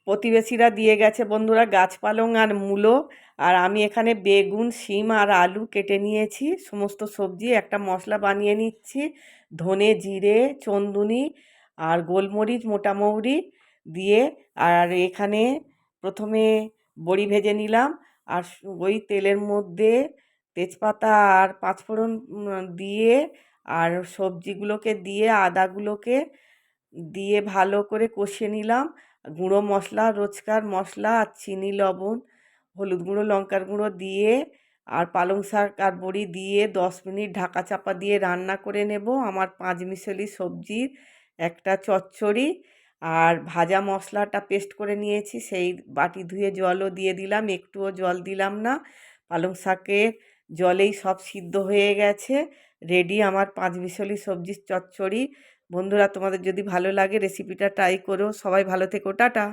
প্রতিবেশীরা দিয়ে গেছে বন্ধুরা গাছ পালং আর মূলো। আর আমি এখানে বেগুন, শিম আর আলু কেটে নিয়েছি, সমস্ত সবজি একটা মশলা বানিয়ে নিচ্ছি। ধনে, জিরে, চন্দুনি আর গোলমরিচ, মোটা মৌরি দিয়ে। আর এখানে প্রথমে বড়ি ভেজে নিলাম, আর ওই তেলের মধ্যে তেজপাতা আর পাঁচফোড়ন দিয়ে, আর সবজিগুলোকে দিয়ে, আদাগুলোকে দিয়ে ভালো করে কষিয়ে নিলাম। গুঁড়ো মশলা, রোজকার মশলা আর চিনি, লবণ, হলুদ গুঁড়ো, লঙ্কার গুঁড়ো দিয়ে, আর পালং শাক আর বড়ি দিয়ে 10 মিনিট ঢাকা চাপা দিয়ে রান্না করে নেব। আমার পাঁচমিশালি সবজির একটা চচ্চড়ি। আর ভাজা মশলাটা পেস্ট করে নিয়েছি, সেই বাটি ধুয়ে জলও দিয়ে দিলাম, একটুও জল দিলাম না। পালং শাকের জলেই সব সিদ্ধ হয়ে গেছে। রেডি আমার পাঁচমিশালি সবজির চচ্চড়ি। বন্ধুরা, তোমাদের যদি ভালো লাগে রেসিপিটা ট্রাই করো। সবাই ভালো থেকো, টাটা।